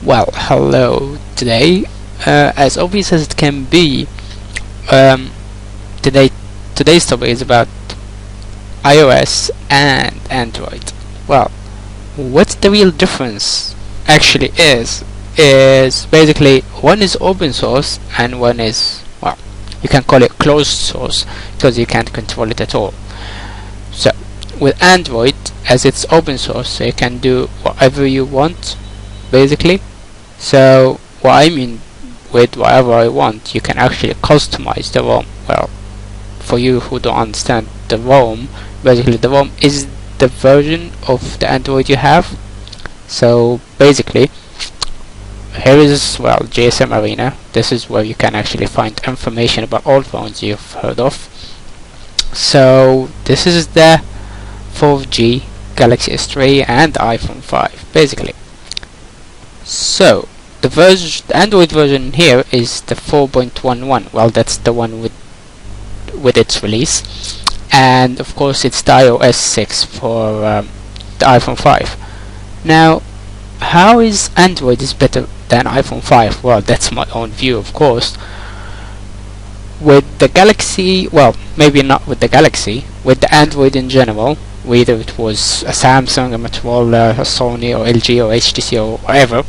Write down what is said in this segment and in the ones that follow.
Well, hello today. As obvious as it can be, um, today today's topic is about iOS and Android. Well, what the real difference actually is basically one is open source and one is, well, you can call it closed source because you can't control it at all. So with Android, as it's open source, so you can do whatever you want basically. So what I mean with whatever I want, you can actually customize the ROM. Well, for you who don't understand the ROM, basically the ROM is the version of the Android you have. So basically, here is, well, GSM Arena. This is where you can actually find information about all phones you've heard of. So this is the 4G Galaxy S3 and iPhone 5 basically. So the Android version here is the 4.11. Well, that's the one with its release, and of course it's the iOS 6 for the iPhone 5. Now, how is Android is better than iPhone 5? Well, that's my own view, of course. With the Galaxy, well, maybe not with the Galaxy, with the Android in general, whether it was a Samsung, a Motorola, a Sony, or LG, or HTC, or whatever,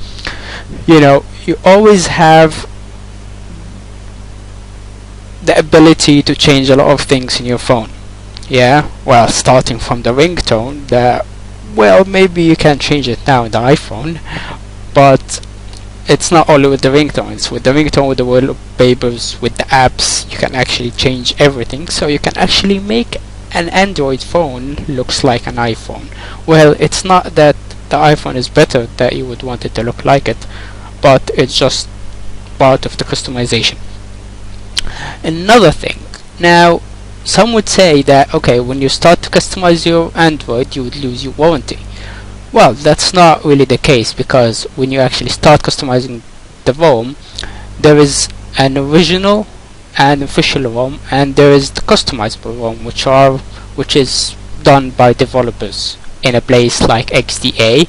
you always have the ability to change a lot of things in your phone. Yeah, well, starting from the ringtone, well, maybe you can change it now in the iPhone, but it's not only with the ringtones. With the ringtone, with the wallpapers, with the apps, you can actually change everything, so you can actually make an Android phone looks like an iPhone. Well, it's not that the iPhone is better that you would want it to look like it, but it's just part of the customization. Another thing, now some would say that okay, when you start to customize your Android you would lose your warranty. Well, that's not really the case, because when you actually start customizing the ROM, there is an original and official ROM, and there is the customizable ROM, which is done by developers in a place like XDA.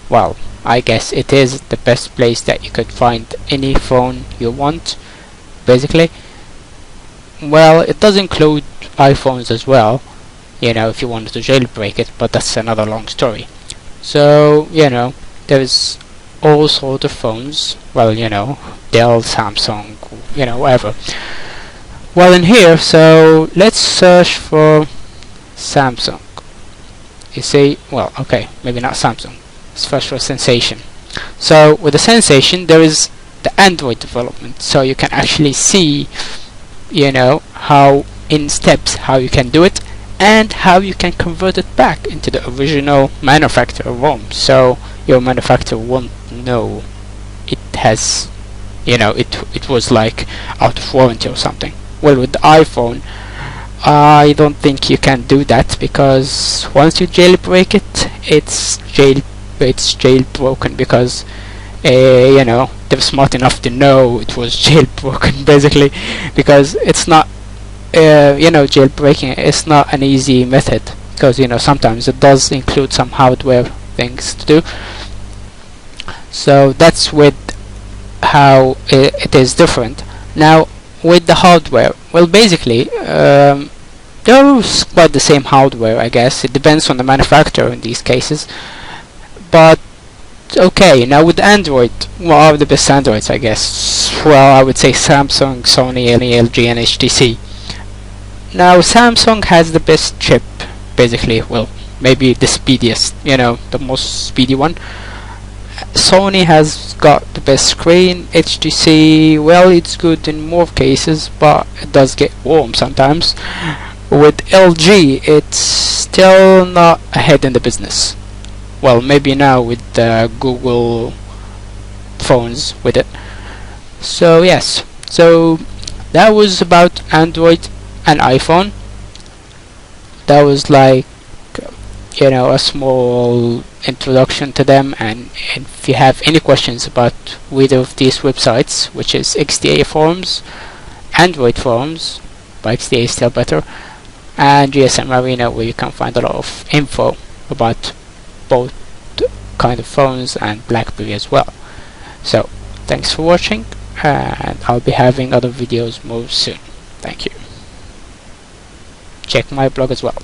Well, I guess it is the best place that you could find any phone you want basically. Well, it does include iPhones as well, if you wanted to jailbreak it, but that's another long story. So, there's all sort of phones, well, Dell, Samsung, whatever. Well, in here, so let's search for Samsung. You see, well, okay, maybe not Samsung. Let's search for Sensation. So with the Sensation, there is the Android development, so you can actually see, how in steps how you can do it and how you can convert it back into the original manufacturer ROM, so your manufacturer won't know it has, it was like out of warranty or something. Well, with the iPhone, I don't think you can do that, because once you jailbreak it, it's jailbroken, because they're smart enough to know it was jailbroken basically, because it's not jailbreaking it's not an easy method, because sometimes it does include some hardware things to do. So that's with how it is different. Now with the hardware, well, basically there's quite the same hardware, I guess. It depends on the manufacturer in these cases, but okay. Now with Android, what are the best Androids, I guess? Well, I would say Samsung, Sony, LG, and HTC. Now Samsung has the best chip basically, well, maybe the speediest, the most speedy one. Sony has got the best screen. HTC, well, it's good in more cases, but it does get warm sometimes. With LG, it's still not ahead in the business. Well, maybe now with the Google phones with it. So yes, so that was about Android and iPhone. That was like, a small introduction to them, and if you have any questions about either of these websites, which is XDA forums, Android forums, but XDA is still better, and GSM Arena, where you can find a lot of info about both kind of phones and BlackBerry as well. So thanks for watching, and I'll be having other videos more soon. Thank you. Check my blog as well.